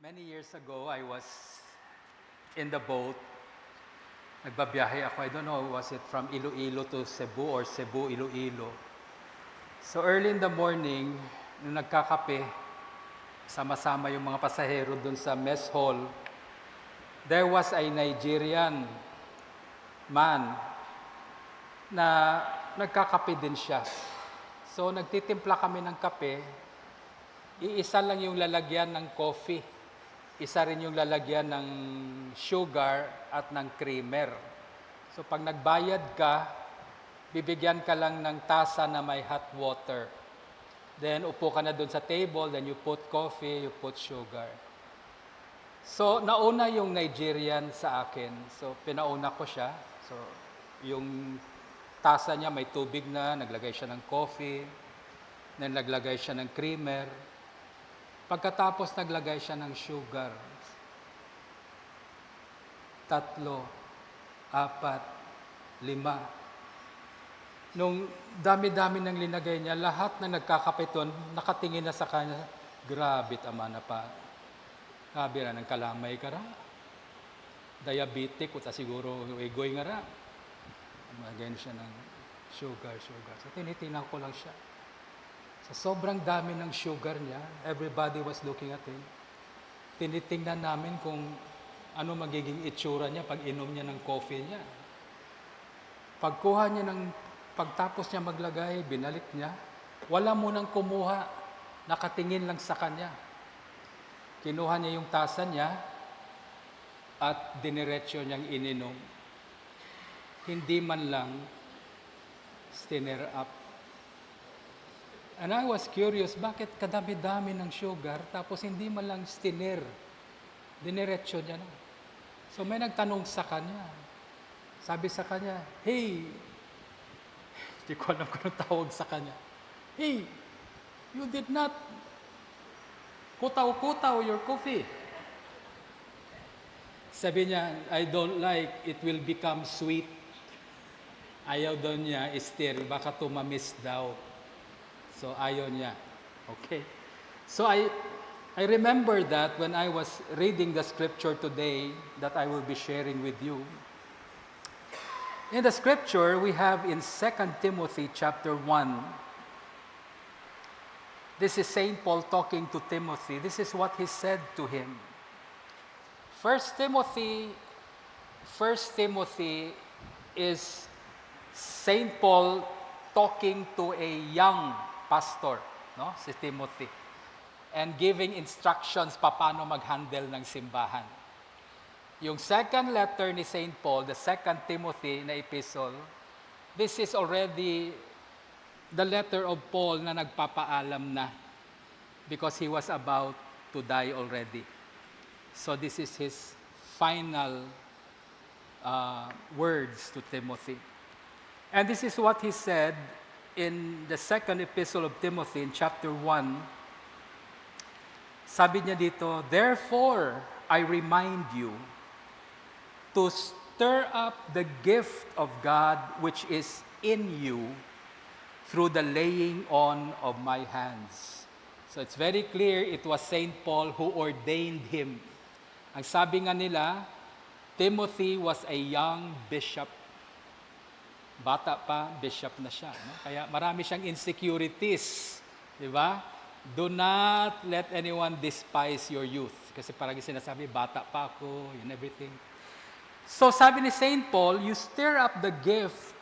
Many years ago, I was in the boat. Nagbabiyahe ako. I don't know, was it from Iloilo to Cebu or Cebu, Iloilo? So early in the morning, nung nagkakape, sama-sama yung mga pasahero dun sa mess hall, there was a Nigerian man na nagkakape din siya. So nagtitimpla kami ng kape, iisa lang yung lalagyan ng coffee. Isa rin yung lalagyan ng sugar at ng creamer. So pag nagbayad ka, bibigyan ka lang ng tasa na may hot water. Then upo ka na doon sa table, then you put coffee, you put sugar. So nauna yung Nigerian sa akin. So pinauna ko siya. So yung tasa niya may tubig na, naglagay siya ng coffee, then naglagay siya ng creamer. Pagkatapos naglagay siya ng sugar. 3, 4, 5. Nung dami-dami ng linagay niya, lahat na nagkakape doon, nakatingin na sa kanya, grabe tama na pa. Grabe na ng kalamay ka ra. Diabetic, uta siguro egoy nga ra. Magayon siya ng sugar. So tinitingnan ko lang siya. Sa sobrang dami ng sugar niya, everybody was looking at him. Tinitingnan namin kung ano magiging itsura niya pag inom niya ng coffee niya. Pagkuha niya pagtapos niya maglagay, binalik niya, wala munang kumuha, nakatingin lang sa kanya. Kinuha niya yung tasa niya at diniretso niyang ininom. Hindi man lang stir up. And I was curious, bakit kadami-dami ng sugar tapos hindi man lang stinir? Diniretso niya na. So may nagtanong sa kanya. Sabi sa kanya, hey, hindi ko alam kung tawag sa kanya. Hey, you did not kutaw-kutaw your coffee. Sabi niya, I don't like, it will become sweet. Ayaw daw niya, stir, baka tumamis daw. So ayaw niya. Okay. So I remember that when I was reading the scripture today that I will be sharing with you. In the scripture, we have in 2 Timothy chapter 1. This is Saint Paul talking to Timothy. This is what he said to him. 1 Timothy is Saint Paul talking to a young pastor, no? Si Timothy. And giving instructions paano mag-handle ng simbahan. Yung second letter ni St. Paul, the 2 Timothy na epistle, this is already the letter of Paul na nagpapaalam na because he was about to die already. So this is his final words to Timothy. And this is what he said in the second epistle of Timothy in chapter 1. Sabi niya dito, therefore, I remind you to stir up the gift of God which is in you through the laying on of my hands. So it's very clear it was Saint Paul who ordained him. Ang sabi nga nila, Timothy was a young bishop. Bata pa, bishop na siya. No? Kaya marami siyang insecurities. Di ba? Do not let anyone despise your youth. Kasi parang sinasabi, bata pa ako, and everything. So sabi ni St. Paul, you stir up the gift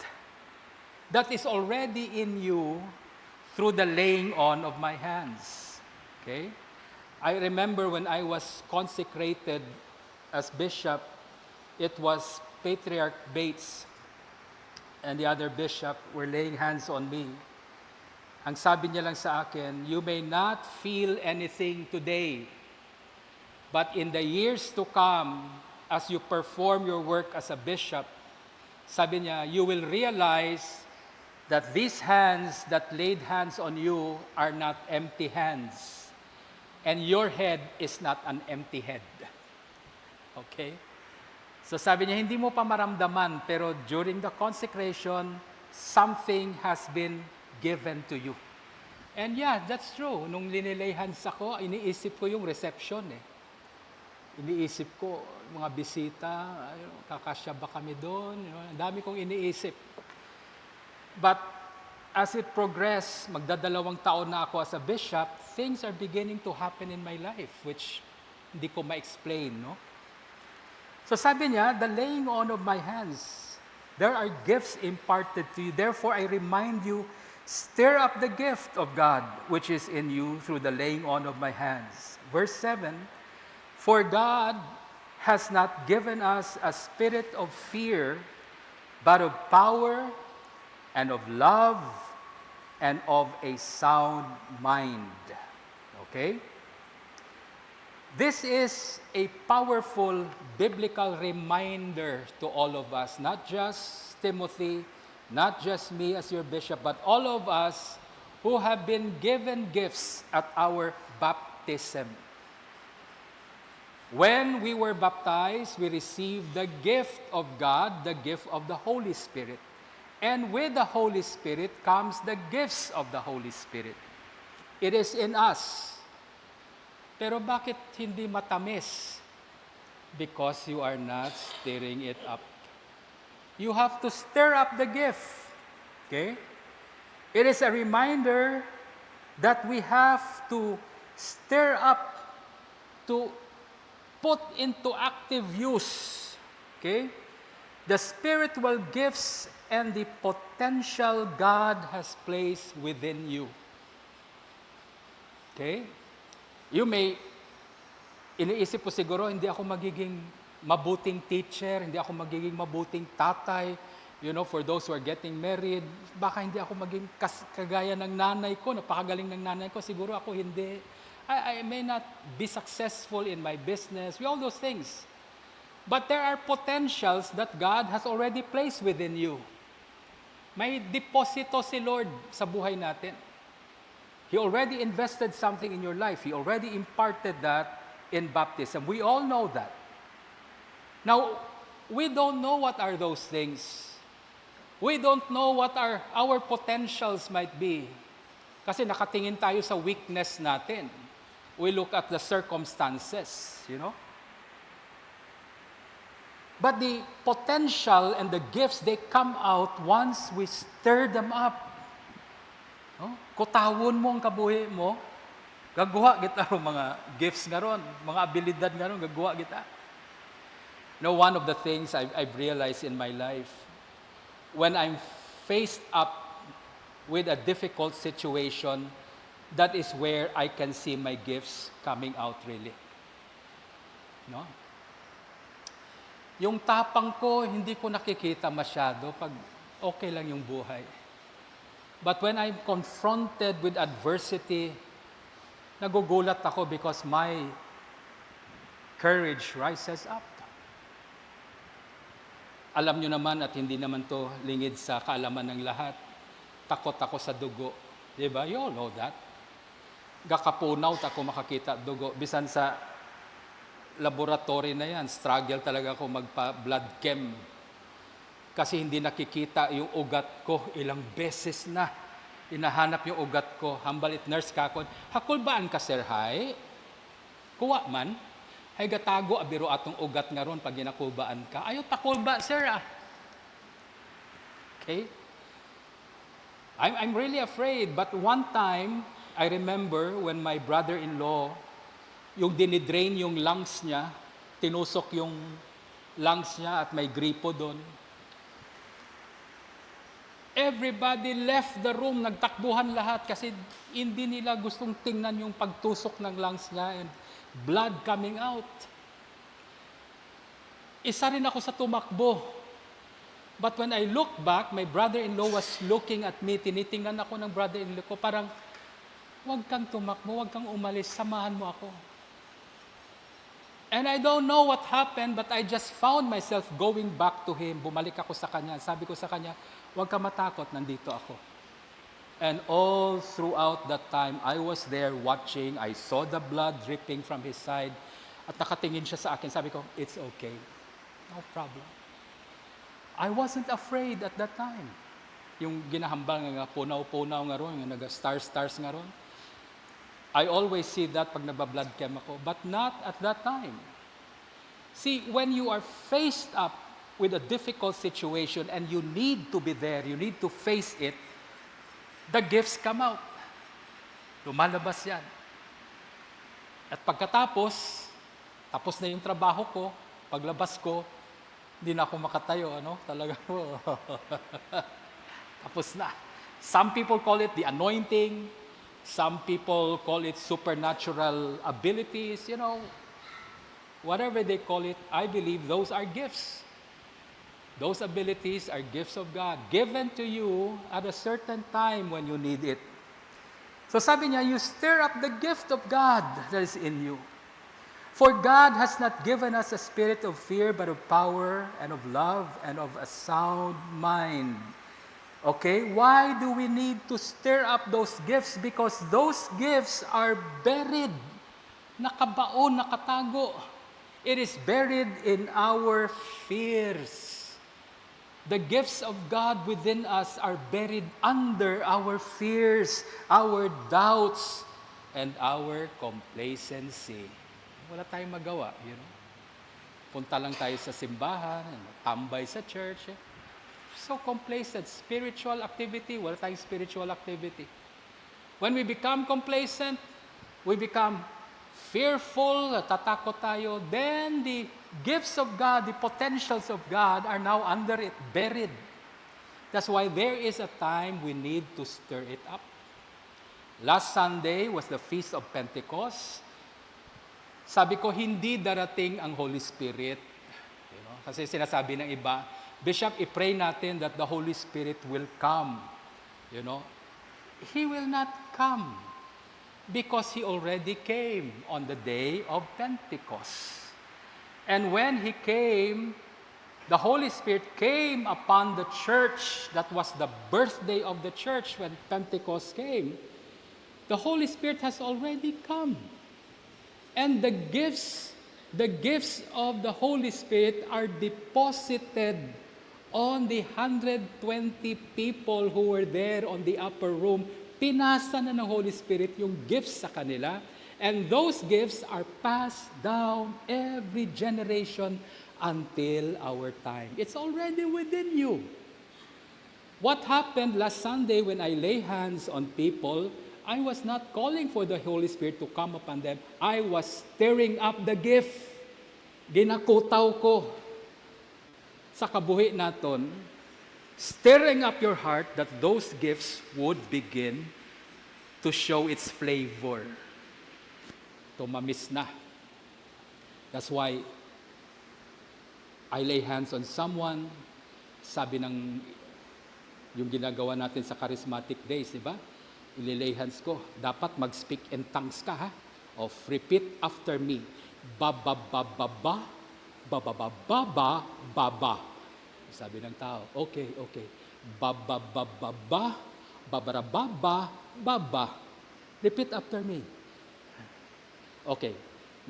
that is already in you through the laying on of my hands. Okay? I remember when I was consecrated as bishop, it was Patriarch Bates and the other bishop were laying hands on me. Ang sabi niya lang sa akin, you may not feel anything today, but in the years to come, as you perform your work as a bishop, sabi niya, you will realize that these hands that laid hands on you are not empty hands, and your head is not an empty head. Okay? So sabi niya, hindi mo pa maramdaman, pero during the consecration, something has been given to you. And yeah, that's true. Nung linilay hands ako, iniisip ko yung reception eh. iniisip ko, mga bisita, kakasya ba kami doon? Ang dami kong iniisip. But as it progressed, magdadalawang taon na ako as a bishop, things are beginning to happen in my life, which hindi ko ma-explain, no? So sabi niya, the laying on of my hands, there are gifts imparted to you. Therefore, I remind you, stir up the gift of God, which is in you through the laying on of my hands. Verse 7, for God has not given us a spirit of fear, but of power and of love and of a sound mind. Okay? This is a powerful biblical reminder to all of us, not just Timothy, not just me as your bishop, but all of us who have been given gifts at our baptism. When we were baptized, we received the gift of God, the gift of the Holy Spirit. And with the Holy Spirit comes the gifts of the Holy Spirit. It is in us. Pero bakit hindi matamis? Because you are not stirring it up. You have to stir up the gift. Okay? It is a reminder that we have to stir up, to put into active use. Okay? The spiritual gifts and the potential God has placed within you. Okay? You may, iniisip ko siguro, hindi ako magiging mabuting teacher, hindi ako magiging mabuting tatay, for those who are getting married, baka hindi ako maging kagaya ng nanay ko, napakagaling ng nanay ko, siguro ako hindi. I may not be successful in my business, all those things. But there are potentials that God has already placed within you. May deposito si Lord sa buhay natin. He already invested something in your life. He already imparted that in baptism. We all know that. Now, we don't know what are those things. We don't know what our potentials might be. Kasi nakatingin tayo sa weakness natin. We look at the circumstances, But the potential and the gifts, they come out once we stir them up. Kutawon mo ang kabuhi mo, gagawa kita ro mga gifts nga ron, mga abilidad nga ron, gagawa kita. One of the things I've realized in my life, when I'm faced up with a difficult situation, that is where I can see my gifts coming out really. Yung tapang ko, hindi ko nakikita masyado pag okay lang yung buhay. But when I'm confronted with adversity, nagugulat ako because my courage rises up. Alam nyo naman at hindi naman to lingid sa kaalaman ng lahat, takot ako sa dugo. Diba? You all know that. Gakapunaw ako makakita dugo. Bisan sa laboratory na yan, struggle talaga ako magpa-blood chem. Kasi hindi nakikita yung ugat ko, ilang beses na inahanap yung ugat ko. Hambal it nurse kakon, hakulbaan ka sir hay? Kuwa man, hay gatago abiro atong ugat nga ron pag ginakubaan ka. Ayaw takulba sir ah. Okay? I'm really afraid, but one time, I remember when my brother-in-law, yung dinidrain yung lungs niya, tinusok yung lungs niya at may gripo doon. Everybody left the room, nagtakbuhan lahat kasi hindi nila gustong tingnan yung pagtusok ng lungs niya and blood coming out. Isa rin ako sa tumakbo. But when I look back, my brother-in-law was looking at me, tinitingnan ako ng brother-in-law ko, parang, huwag kang tumakbo, huwag kang umalis, samahan mo ako. And I don't know what happened, but I just found myself going back to him. Bumalik ako sa kanya. Sabi ko sa kanya, huwag ka matakot, nandito ako. And all throughout that time, I was there watching. I saw the blood dripping from his side. At nakatingin siya sa akin. Sabi ko, it's okay. No problem. I wasn't afraid at that time. Yung ginahambal nga punaw-punaw nga ron, yung naga-stars nga ron. I always see that pag nabablood chem ako, but not at that time. See, when you are faced up with a difficult situation and you need to be there, you need to face it, the gifts come out. Lumalabas yan. At pagkatapos, tapos na yung trabaho ko, paglabas ko, hindi na ako makatayo, Talaga po. Tapos na. Some people call it the anointing. Some people call it supernatural abilities, Whatever they call it, I believe those are gifts. Those abilities are gifts of God, given to you at a certain time when you need it. So sabi niya, you stir up the gift of God that is in you. For God has not given us a spirit of fear, but of power and of love and of a sound mind. Okay, why do we need to stir up those gifts? Because those gifts are buried, nakabaon, nakatago. It is buried in our fears. The gifts of God within us are buried under our fears, our doubts, and our complacency. Wala tayong magawa, Punta lang tayo sa simbahan, tambay sa church. So complacent, spiritual activity, wala tayong spiritual activity. When we become complacent, we become fearful, tatakot tayo, then the gifts of God, the potentials of God are now under it, buried. That's why there is a time we need to stir it up. Last Sunday was the Feast of Pentecost. Sabi ko, hindi darating ang Holy Spirit. Kasi sinasabi ng iba, Bishop, i-pray natin that the Holy Spirit will come. He will not come. Because He already came on the day of Pentecost. And when He came, the Holy Spirit came upon the church. That was the birthday of the church when Pentecost came. The Holy Spirit has already come. And the gifts of the Holy Spirit are deposited on the 120 people who were there on the upper room. Pinasa na ng Holy Spirit yung gifts sa kanila, and those gifts are passed down every generation until our time. It's already within you. What happened last Sunday when I lay hands on people, I was not calling for the Holy Spirit to come upon them. I was stirring up the gift. Ginakutaw ko sa kabuhi naton, stirring up your heart that those gifts would begin to show its flavor. Tumamis na. That's why I lay hands on someone, sabi ng yung ginagawa natin sa charismatic days, di ba? Ililay hands ko. Dapat mag-speak in tongues ka, ha? Of repeat after me. Ba-ba-ba-ba-ba, ba-ba-ba-ba-ba, ba-ba. Sabi ng tao, okay. Ba-ba-ba-ba-ba, ba-ba-ba-ba, ba-ba. Repeat after me. Okay.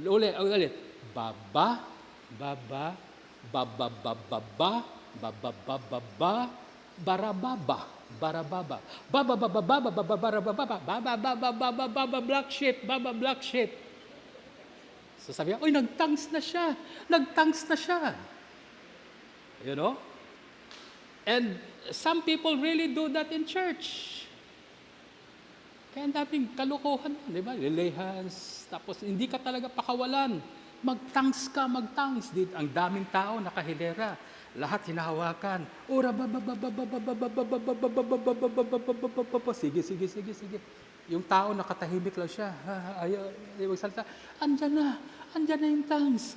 Ulit. Ba-ba, ba-ba, ba-ba-ba-ba-ba, ba-ba-ba-ba-ba, barababa, barababa. Ba-ba-ba-ba-ba, ba-ba-ba-ba-ba, ba-ba-ba-ba-ba-ba, black sheep, baba, black sheep. So sabi niya, nagtangs na siya. And some people really do that in church. Kaya ang daming kalukuhan, di ba? Lay hands, tapos hindi ka talaga pakawalan. Magtangs ka. Ang daming tao nakahilera. Lahat hinahawakan. Ora, sige. Yung tao nakatahimik lang siya. Ayaw magsalita. Andyan na yung tongues.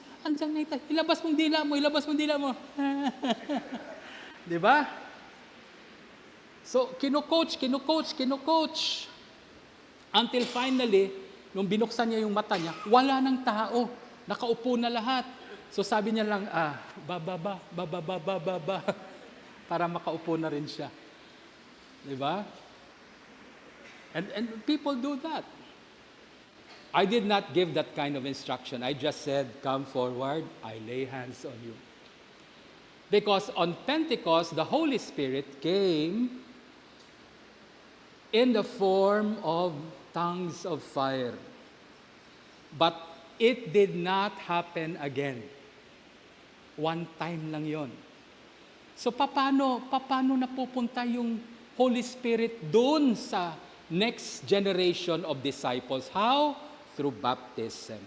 Ilabas mong dila mo. Di ba? So, kinu-coach. Until finally, nung binuksan niya yung mata niya, wala ng tao. Nakaupo na lahat. So sabi niya lang, ba. Para makaupo na rin siya. Di ba? And people do that. I did not give that kind of instruction. I just said, come forward, I lay hands on you. Because on Pentecost, the Holy Spirit came in the form of tongues of fire. But it did not happen again. One time lang yon. So paano napupunta yung Holy Spirit doon sa next generation of disciples? How? Through baptism,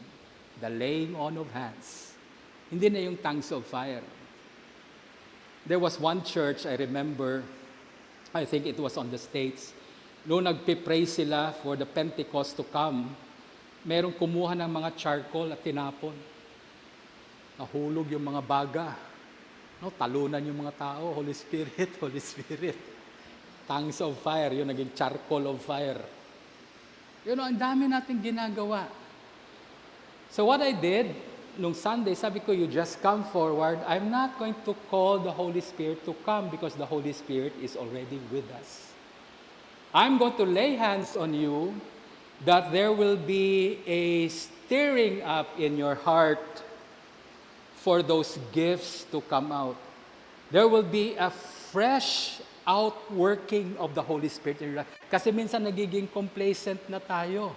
the laying on of hands. Hindi na yung tongues of fire. There was one church, I remember, I think it was on the States, noong nagpipray sila for the Pentecost to come, merong kumuha ng mga charcoal at tinapon. Nahulog yung mga baga. No, talunan yung mga tao, Holy Spirit, Holy Spirit. Tongues of fire, yun naging charcoal of fire. Yun, ang dami nating ginagawa. So what I did, nung Sunday, sabi ko, you just come forward. I'm not going to call the Holy Spirit to come because the Holy Spirit is already with us. I'm going to lay hands on you that there will be a stirring up in your heart for those gifts to come out. There will be a fresh outworking of the Holy Spirit in your life. Kasi minsan nagiging complacent na tayo.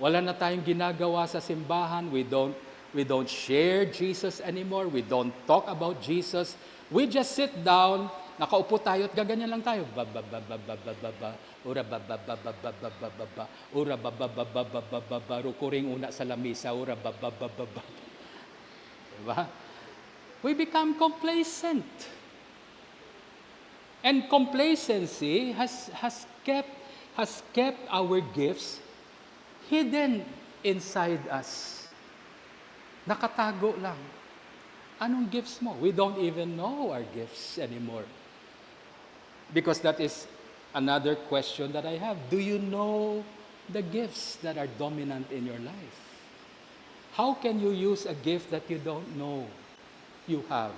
Wala na tayong ginagawa sa simbahan. We don't share Jesus anymore. We don't talk about Jesus. We just sit down, nakaupo tayo at gaganyan lang tayo. Ura rukuring una sa lamisa. Diba? We become complacent. And complacency has kept our gifts hidden inside us. Nakatago lang. Anong gifts mo? We don't even know our gifts anymore. Because that is another question that I have. Do you know the gifts that are dominant in your life? How can you use a gift that you don't know you have?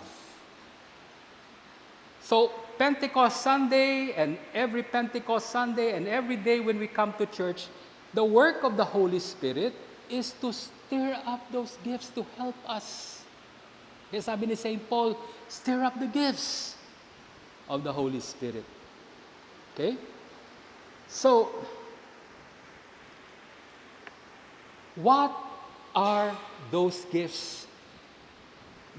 So, Pentecost Sunday and every Pentecost Sunday and every day when we come to church, the work of the Holy Spirit is to stir up those gifts to help us. Kaya sabi ni St. Paul, stir up the gifts of the Holy Spirit. Okay? So, what are those gifts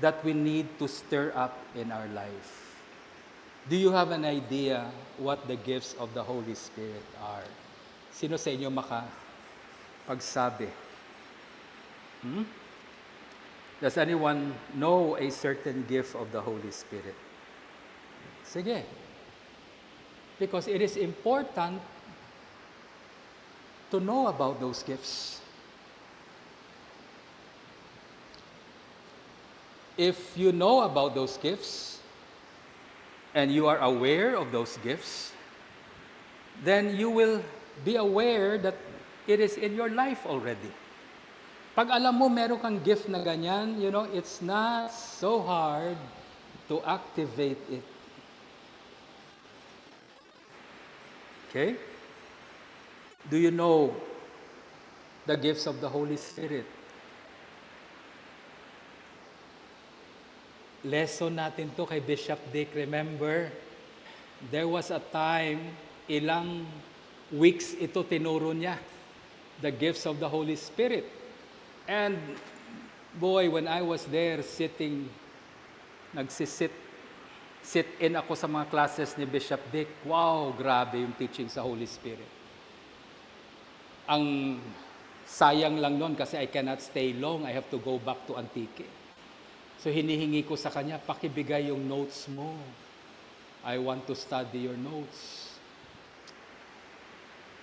that we need to stir up in our life? Do you have an idea what the gifts of the Holy Spirit are? Sino sa inyo makapagsabi? Does anyone know a certain gift of the Holy Spirit? Sige. Because it is important to know about those gifts. If you know about those gifts, and you are aware of those gifts, then you will be aware that it is in your life already. Pag alam mo meron kang gift na ganyan, it's not so hard to activate it. Okay? Do you know the gifts of the Holy Spirit? Lesson natin to kay Bishop Dick. Remember, there was a time, ilang weeks ito tinuro niya, the gifts of the Holy Spirit. And boy, when I was there sit-in ako sa mga classes ni Bishop Dick, wow, grabe yung teaching sa Holy Spirit. Ang sayang lang nun kasi I cannot stay long, I have to go back to Antique. So hinihingi ko sa kanya, pakibigay yung notes mo. I want to study your notes.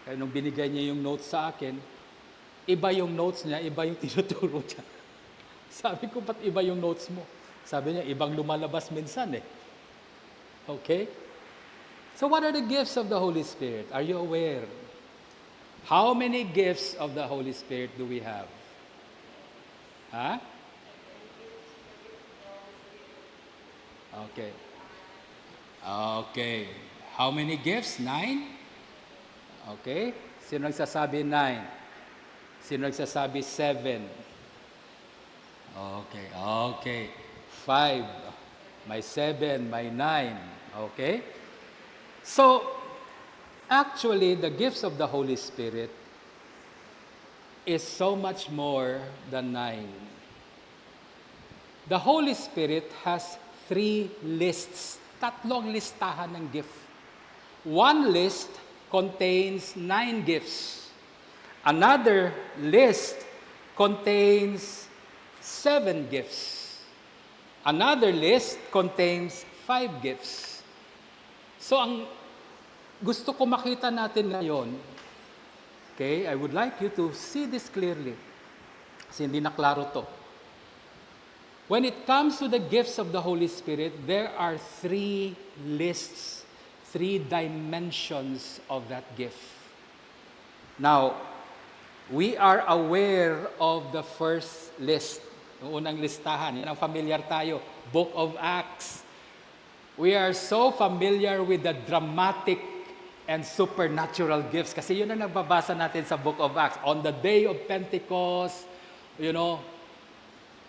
Kaya nung binigay niya yung notes sa akin, iba yung notes niya, iba yung tinuturo niya. Sabi ko, ba't iba yung notes mo? Sabi niya, ibang lumalabas minsan eh. Okay? So what are the gifts of the Holy Spirit? Are you aware? How many gifts of the Holy Spirit do we have? Huh? Okay. Okay. How many gifts? 9? Okay. Sino nagsasabi 9? Sino nagsasabi 7? Okay. Okay. 5. May 7, may 9. Okay? So, actually, the gifts of the Holy Spirit is so much more than 9. The Holy Spirit has 3 lists. Tatlong listahan ng gift. One list contains 9 gifts. Another list contains 7 gifts. Another list contains 5 gifts. So ang gusto ko makita natin ngayon, okay, I would like you to see this clearly. Kasi hindi na klaro to. When it comes to the gifts of the Holy Spirit, there are 3 lists, 3 dimensions of that gift. Now, we are aware of the first list, yung unang listahan. Yan ang familiar tayo, Book of Acts. We are so familiar with the dramatic and supernatural gifts. Kasi yun ang nagbabasa natin sa Book of Acts. On the day of Pentecost,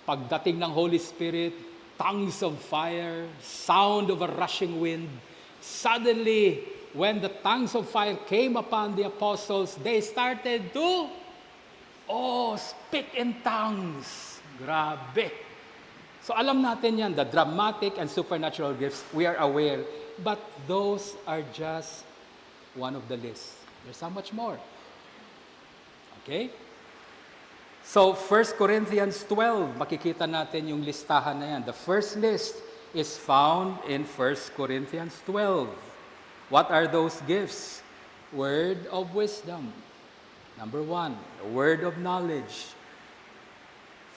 pagdating ng Holy Spirit, tongues of fire, sound of a rushing wind. Suddenly, when the tongues of fire came upon the apostles, they started to, speak in tongues. Grabe. So alam natin yan, the dramatic and supernatural gifts, we are aware. But those are just one of the lists. There's so much more. Okay? So 1 Corinthians 12, makikita natin yung listahan na yan. The first list is found in 1 Corinthians 12. What are those gifts? Word of wisdom. Number 1, the word of knowledge.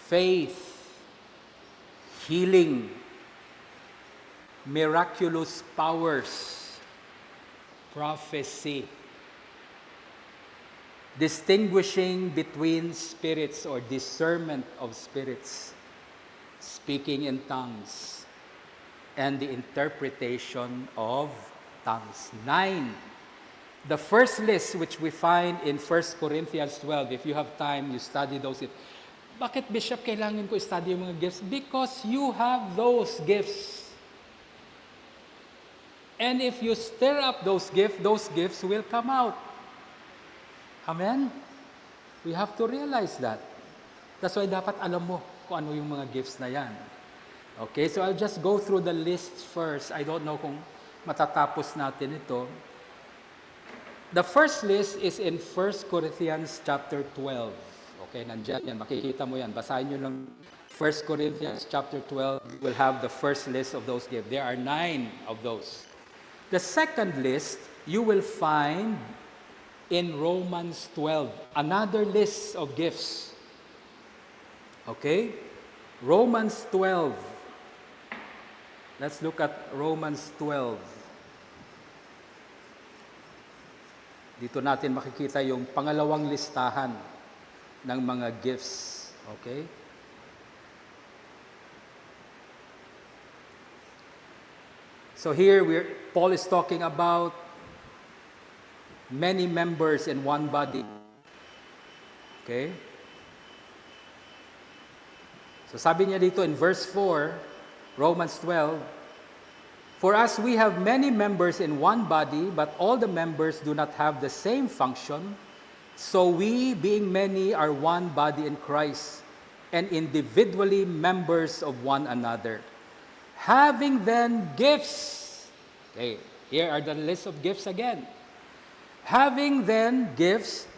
Faith. Healing. Miraculous powers. Prophecy. Distinguishing between spirits or discernment of spirits, speaking in tongues, and the interpretation of tongues. 9. The first list which we find in 1 Corinthians 12, if you have time, you study those. Bakit, Bishop, kailangan ko study yung mga gifts? Because you have those gifts. And if you stir up those gifts will come out. Amen? We have to realize that. That's why dapat alam mo kung ano yung mga gifts na yan. Okay, so I'll just go through the list first. I don't know kung matatapos natin ito. The first list is in 1 Corinthians chapter 12. Okay, nandiyan yan. Makikita mo yan. Basahin nyo lang 1 Corinthians chapter 12. We'll have the first list of those gifts. There are 9 of those. The second list, you will find in Romans 12, another list of gifts. Okay? Romans 12. Let's look at Romans 12. Dito natin makikita yung pangalawang listahan ng mga gifts. Okay? So here, Paul is talking about many members in one body. Okay? So sabi niya dito in verse 4, Romans 12, "For as we have many members in one body, but all the members do not have the same function, so we, being many, are one body in Christ, and individually members of one another. Having then gifts," okay, here are the list of gifts again. "Having then gifts,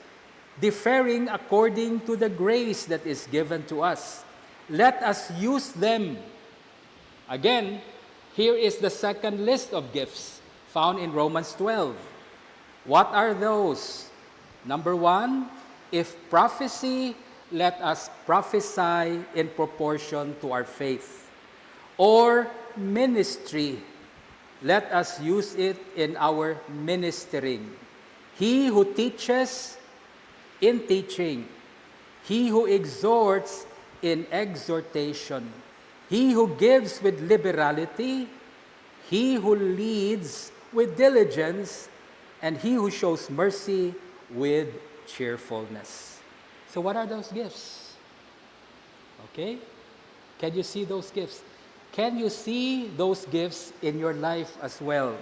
differing according to the grace that is given to us, let us use them." Again, here is the second list of gifts found in Romans 12. What are those? Number 1, if prophecy, let us prophesy in proportion to our faith. Or ministry, let us use it in our ministering. He who teaches, in teaching. He who exhorts, in exhortation. He who gives with liberality. He who leads with diligence. And he who shows mercy with cheerfulness. So what are those gifts? Okay? Can you see those gifts? Can you see those gifts in your life as well?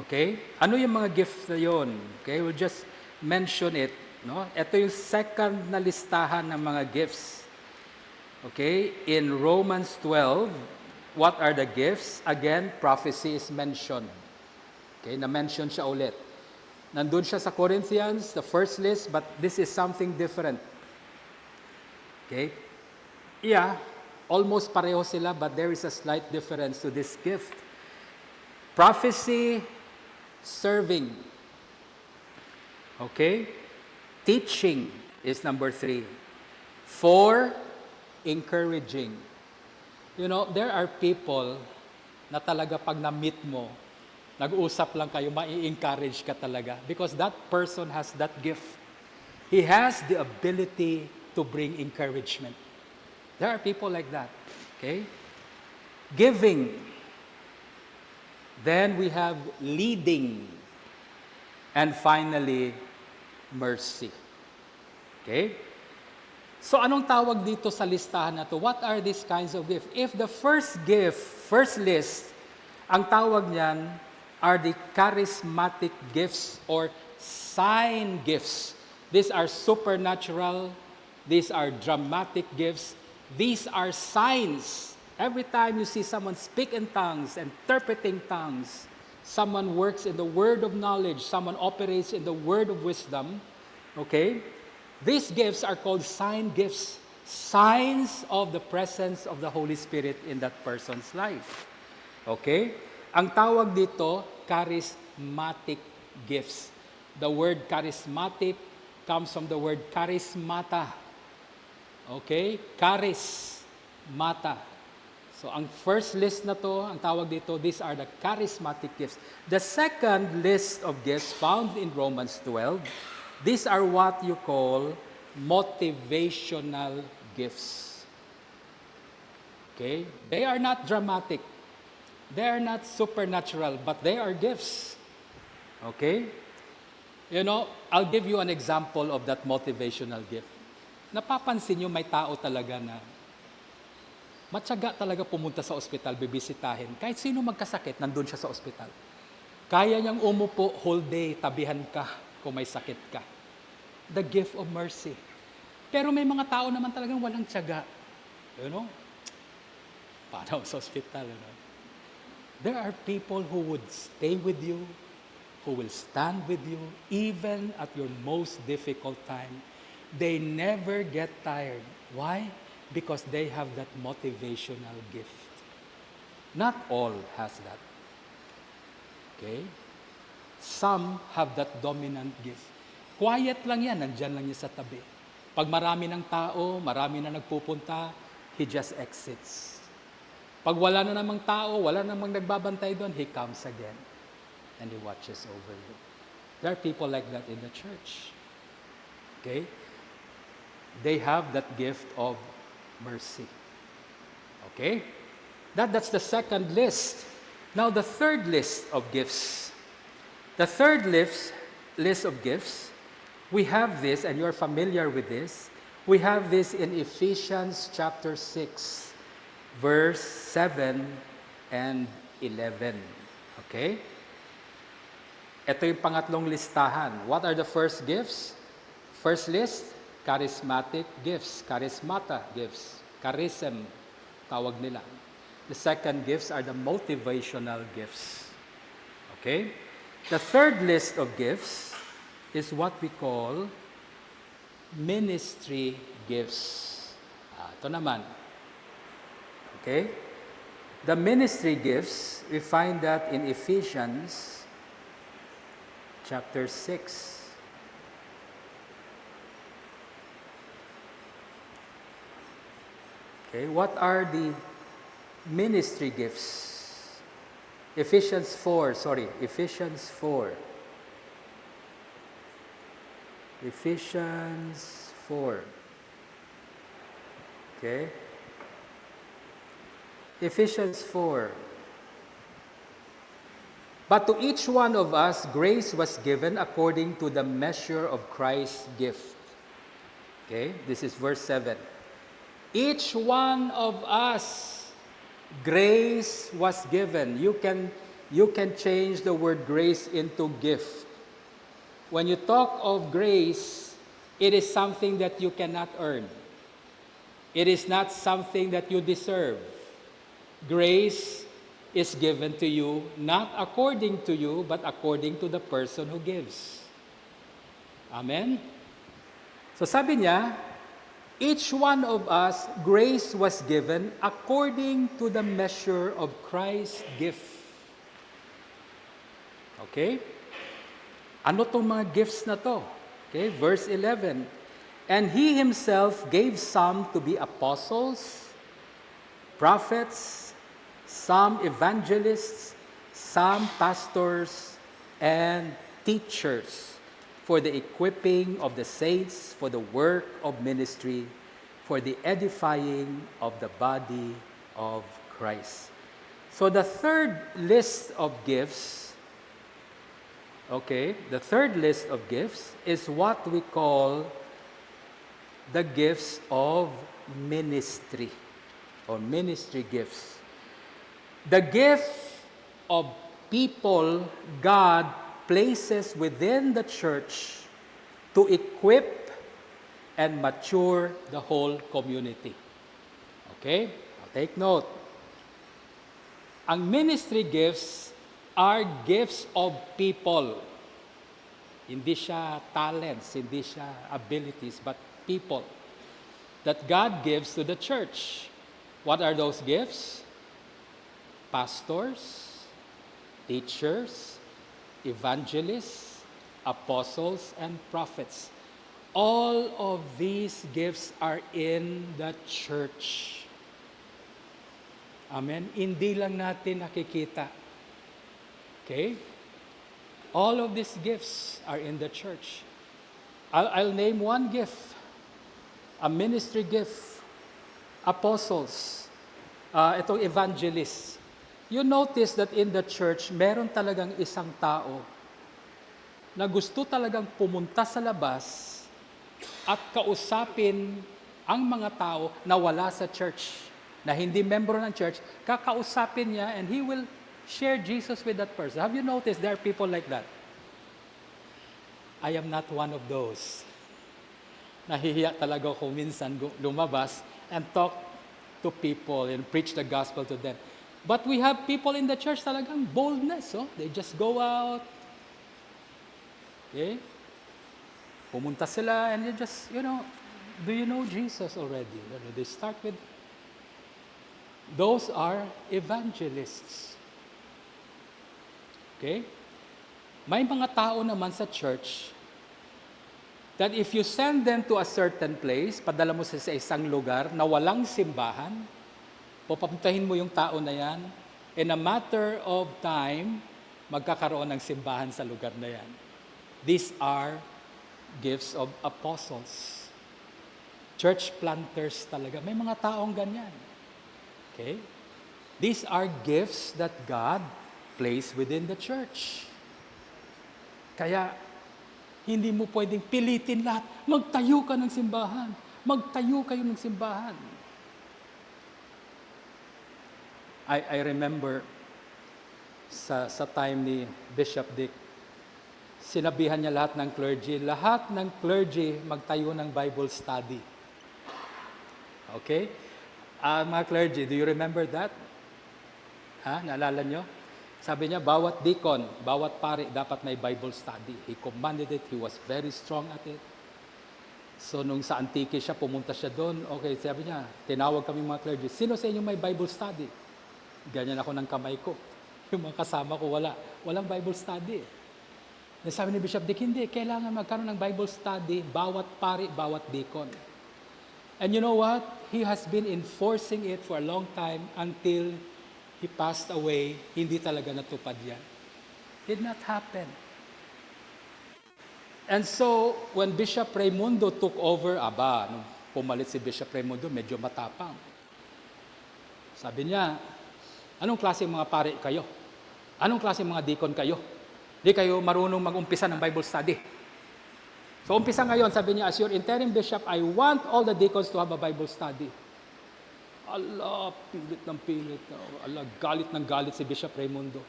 Okay? Ano yung mga gifts na yon? Okay, we'll just mention it. No? Ito yung second na listahan ng mga gifts. Okay, in Romans 12, what are the gifts? Again, prophecy is mentioned. Okay, na-mention siya ulit. Nandun siya sa Corinthians, the first list, but this is something different. Okay? Yeah, almost pareho sila, but there is a slight difference to this gift. Prophecy, serving. Okay? Teaching is number 3. 4, encouraging. You know, there are people na talaga pag na-meet mo, nag-usap lang kayo, mai-encourage ka talaga because that person has that gift. He has the ability to bring encouragement. There are people like that. Okay? Giving. Then we have leading. And finally, mercy. Okay? So anong tawag dito sa listahan na to? What are these kinds of gifts? If the first list, ang tawag niyan are the charismatic gifts or sign gifts. These are supernatural. These are dramatic gifts. These are signs. Every time you see someone speak in tongues, interpreting tongues, someone works in the word of knowledge, someone operates in the word of wisdom, okay? These gifts are called sign gifts, signs of the presence of the Holy Spirit in that person's life. Okay? Ang tawag dito, charismatic gifts. The word charismatic comes from the word charismata. Okay? Charismata. So ang first list na to, ang tawag dito, these are the charismatic gifts. The second list of gifts found in Romans 12, these are what you call motivational gifts. Okay? They are not dramatic. They are not supernatural, but they are gifts. Okay? You know, I'll give you an example of that motivational gift. Napapansin nyo may tao talaga na matyaga talaga pumunta sa ospital, bibisitahin. Kahit sino magkasakit, nandun siya sa ospital. Kaya niyang umupo whole day, tabihan ka kung may sakit ka. The gift of mercy. Pero may mga tao naman talagang walang tiyaga. You know? Paano sa ospital, you know? There are people who would stay with you, who will stand with you, even at your most difficult time. They never get tired. Why? Because they have that motivational gift. Not all has that. Okay? Some have that dominant gift. Quiet lang yan, nandyan lang niya sa tabi. Pag marami ng tao, marami na nagpupunta, he just exits. Pag wala na namang tao, wala namang nagbabantay doon, he comes again. And he watches over you. There are people like that in the church. Okay? They have that gift of mercy. Okay? That's the second list. Now the third list of gifts. The third list of gifts, we have this, and you're familiar with this. We have this in Ephesians chapter 6, verse 7 and 11. Okay? Ito yung pangatlong listahan. What are the first gifts? First list, charismatic gifts, charismata gifts, charism, tawag nila. The second gifts are the motivational gifts. Okay? The third list of gifts is what we call ministry gifts. Ito naman. Okay? The ministry gifts, we find that in Ephesians chapter 6. Okay, what are the ministry gifts? Ephesians 4. Ephesians 4. Okay. Ephesians 4. But to each one of us, grace was given according to the measure of Christ's gift. Okay, this is verse 7. Each one of us, grace was given. You can change the word grace into gift. When you talk of grace, it is something that you cannot earn. It is not something that you deserve. Grace is given to you, not according to you, but according to the person who gives. Amen? So sabi niya, each one of us, grace was given according to the measure of Christ's gift. Okay? Ano tong mga gifts na to? Okay, verse 11. And he himself gave some to be apostles, prophets, some evangelists, some pastors, and teachers for the equipping of the saints, for the work of ministry, for the edifying of the body of Christ. So the third list of gifts, the third list of gifts is what we call the gifts of ministry or ministry gifts. The gift of people God places within the church to equip and mature the whole community. Okay? I'll take note. Ang ministry gifts are gifts of people. Hindi siya talents, hindi siya abilities, but people that God gives to the church. What are those gifts? Pastors, teachers, evangelists, apostles, and prophets. All of these gifts are in the church. Amen? Hindi lang natin nakikita. Okay? All of these gifts are in the church. I'll name one gift. A ministry gift. Apostles. Itong evangelists. You notice that in the church, meron talagang isang tao na gusto talagang pumunta sa labas at kausapin ang mga tao na wala sa church, na hindi membro ng church, kakausapin niya and he will share Jesus with that person. Have you noticed there are people like that? I am not one of those. Nahihiya talaga ako minsan lumabas and talk to people and preach the gospel to them. But we have people in the church talagang boldness. Oh? They just go out. Okay? Pumunta sila and they just, do you know Jesus already? They start with, those are evangelists. Okay? May mga tao naman sa church that if you send them to a certain place, padala mo sa isang lugar na walang simbahan, pupuntahin mo yung tao na yan, in a matter of time, magkakaroon ng simbahan sa lugar na yan. These are gifts of apostles. Church planters talaga. May mga taong ganyan. Okay? These are gifts that God placed within the church. Kaya, hindi mo pwedeng pilitin lahat. Magtayo ka ng simbahan. Magtayo kayo ng simbahan. I remember sa time ni Bishop Dick, sinabihan niya lahat ng clergy magtayo ng Bible study. Okay? Mga clergy, do you remember that? Naalala nyo? Sabi niya, bawat deacon, bawat pari, dapat may Bible study. He commanded it. He was very strong at it. So, nung sa Antique siya, pumunta siya doon. Okay, sabi niya, tinawag kami mga clergy. Sino sa inyo may Bible study? Ganyan ako ng kamay ko. Yung mga kasama ko, walang Bible study. Sabi ni Bishop Dick, hindi, kailangan magkaroon ng Bible study, bawat pari, bawat deacon. And you know what? He has been enforcing it for a long time until he passed away. Hindi talaga natupad yan. Did not happen. And so, when Bishop Raimundo took over, nung pumalit si Bishop Raimundo, medyo matapang. Sabi niya, anong klase mga pari kayo? Anong klase mga deacon kayo? Di kayo marunong mag-umpisa ng Bible study. So, umpisa ngayon, sabi niya, as your interim bishop, I want all the deacons to have a Bible study. Pilit ng pilit. Galit ng galit si Bishop Raimundo.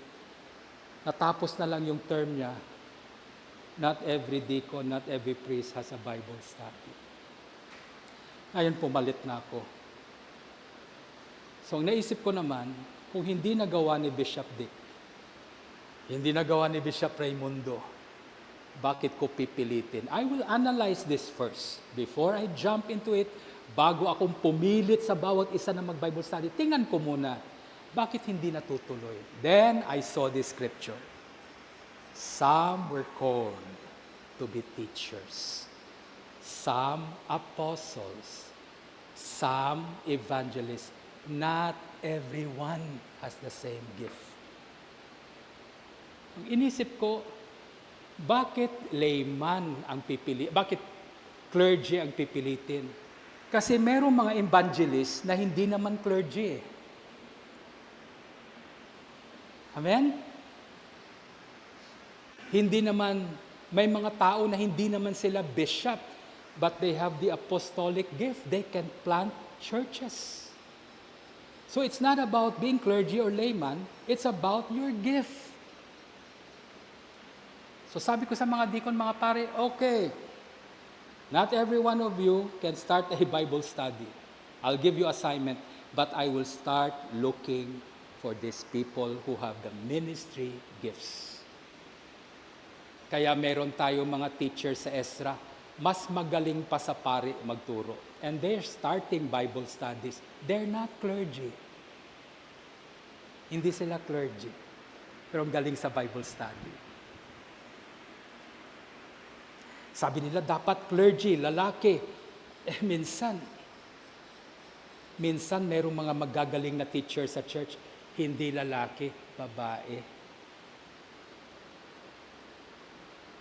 Natapos na lang yung term niya. Not every deacon, not every priest has a Bible study. Ngayon pumalit na ako. So, ang naisip ko naman, kung hindi nagawa ni Bishop Dick, hindi nagawa ni Bishop Raimundo, bakit ko pipilitin? I will analyze this first. Before I jump into it, bago akong pumilit sa bawat isa na mag-Bible study, tingnan ko muna, bakit hindi natutuloy? Then, I saw this scripture. Some were called to be teachers. Some apostles. Some evangelists. Not everyone has the same gift. Inisip ko, bakit layman ang pipili? Bakit clergy ang pipilitin? Kasi merong mga evangelists na hindi naman clergy. Amen? Hindi naman, may mga tao na hindi naman sila bishop, but they have the apostolic gift. They can plant churches. So it's not about being clergy or layman, it's about your gift. So sabi ko sa mga deacon, mga pare, okay, not every one of you can start a Bible study. I'll give you assignment, but I will start looking for these people who have the ministry gifts. Kaya meron tayo mga teachers sa Ezra, mas magaling pa sa pari magturo. And they're starting Bible studies. They're not clergy. Hindi sila clergy. Pero ang galing sa Bible study. Sabi nila, dapat clergy, lalaki. Minsan merong mga magagaling na teacher sa church, hindi lalaki, babae.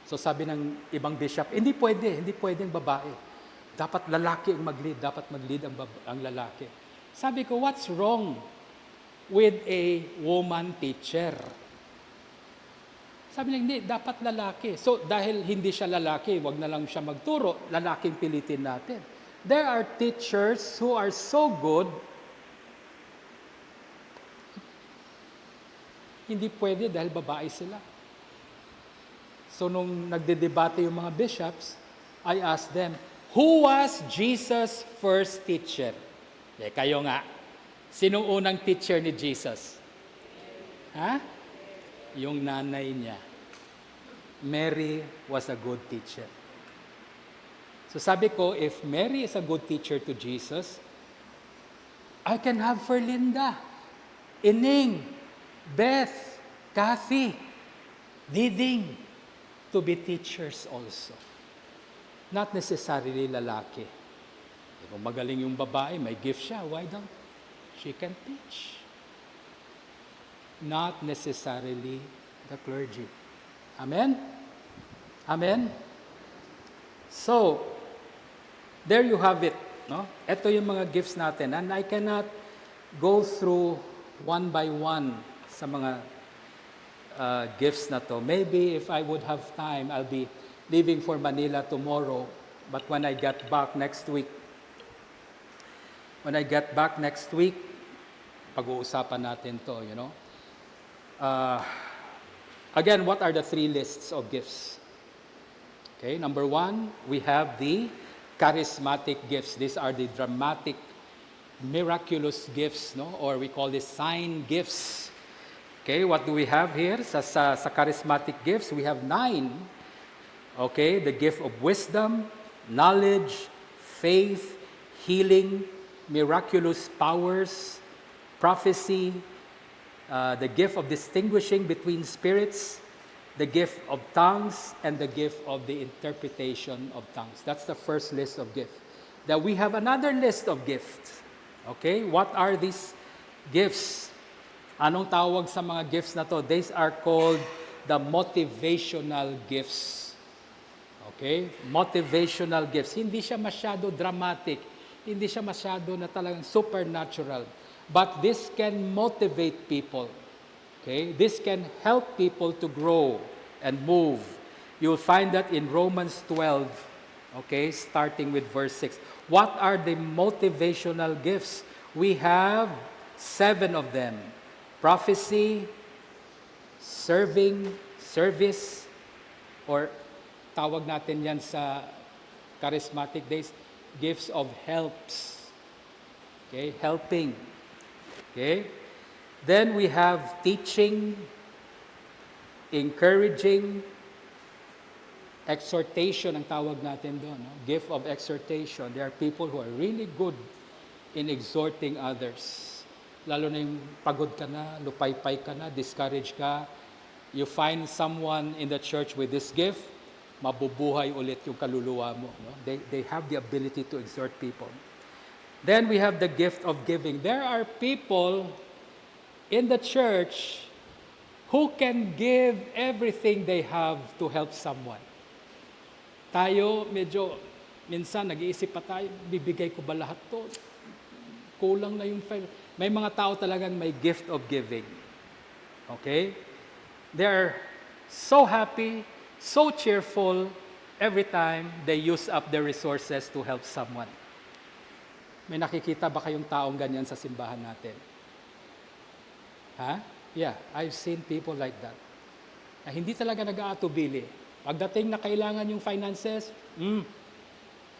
So sabi ng ibang bishop, hindi pwedeng babae. Dapat lalaki ang mag-lead, dapat mag-lead ang lalaki. Sabi ko, what's wrong with a woman teacher? Sabi niya, hindi, dapat lalaki. So dahil hindi siya lalaki, wag na lang siya magturo, lalaking pilitin natin. There are teachers who are so good, hindi pwede dahil babae sila. So nung nagdedebate yung mga bishops, I asked them, who was Jesus' first teacher? Kayo nga. Sinong unang teacher ni Jesus? Ha? Yung nanay niya. Mary was a good teacher. So sabi ko, if Mary is a good teacher to Jesus, I can have Ferlinda, Ining, Beth, Kathy, Diding, to be teachers also. Not necessarily lalaki. Kung magaling yung babae, may gift siya, why don't she can teach? Not necessarily the clergy. Amen? Amen? So, there you have it. No? Ito yung mga gifts natin. And I cannot go through one by one sa mga gifts na to. Maybe if I would have time, I'll be leaving for Manila tomorrow. But when I get back next week, pag-uusapan natin to, you know. Again, what are the three lists of gifts? Okay, number 1, we have the charismatic gifts. These are the dramatic, miraculous gifts, no? Or we call this sign gifts. Okay, what do we have here? Sa charismatic gifts, we have 9. Okay, the gift of wisdom, knowledge, faith, healing, miraculous powers, prophecy, the gift of distinguishing between spirits, the gift of tongues, and the gift of the interpretation of tongues. That's the first list of gifts. Then we have another list of gifts. Okay, what are these gifts? Anong tawag sa mga gifts na to? These are called the motivational gifts. Okay? Motivational gifts. Hindi siya masyado dramatic. Hindi siya masyado na talagang supernatural. But this can motivate people. Okay? This can help people to grow and move. You'll find that in Romans 12, okay, starting with verse 6. What are the motivational gifts? We have 7 of them. Prophecy, service, or tawag natin yan sa charismatic days, gifts of helps. Okay, helping. Okay? Then we have teaching, encouraging, exhortation ang tawag natin doon. No? Gift of exhortation. There are people who are really good in exhorting others. Lalo na yung pagod ka na, lupaypay ka na, discouraged ka. You find someone in the church with this gift, mabubuhay ulit yung kaluluwa mo. No? They have the ability to exhort people. Then we have the gift of giving. There are people in the church who can give everything they have to help someone. Tayo, medyo, minsan nag-iisip pa tayo, bibigay ko ba lahat to? Kulang na yung file. May mga tao talagang may gift of giving. Okay? They're so happy, so cheerful, every time they use up their resources to help someone. May nakikita ba kayong taong ganyan sa simbahan natin? Ha? Yeah, I've seen people like that. Na hindi talaga nag-aatubili. Pagdating na kailangan yung finances,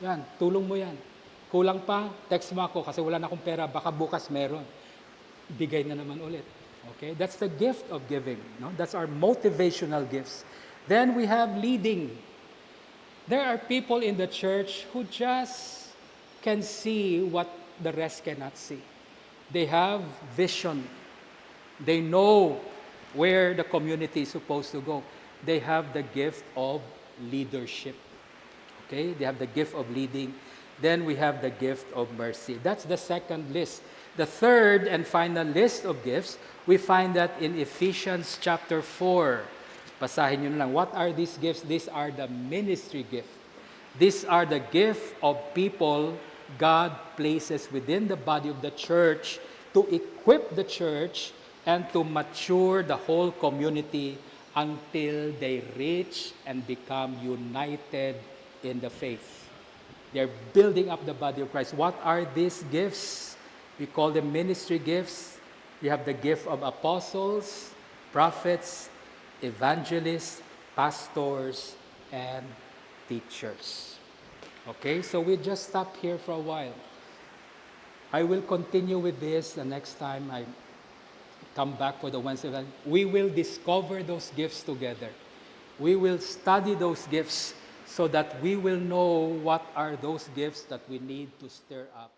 yan, tulong mo yan. Kulang pa, text mo ako kasi wala na akong pera, baka bukas meron. Bigay na naman ulit. Okay? That's the gift of giving. No? That's our motivational gifts. Then we have leading. There are people in the church who just can see what the rest cannot see. They have vision. They know where the community is supposed to go. They have the gift of leadership. Okay? They have the gift of leading. Then we have the gift of mercy. That's the second list. The third and final list of gifts, we find that in Ephesians chapter 4. Basahin nyo na lang. What are these gifts? These are the ministry gifts. These are the gift of people God places within the body of the church to equip the church and to mature the whole community until they reach and become united in the faith. They're building up the body of Christ. What are these gifts? We call them ministry gifts. You have the gift of apostles, prophets, evangelists, pastors, and teachers. Okay, so we just stop here for a while. I will continue with this the next time I come back for the Wednesday event. We will discover those gifts together. We will study those gifts so that we will know what are those gifts that we need to stir up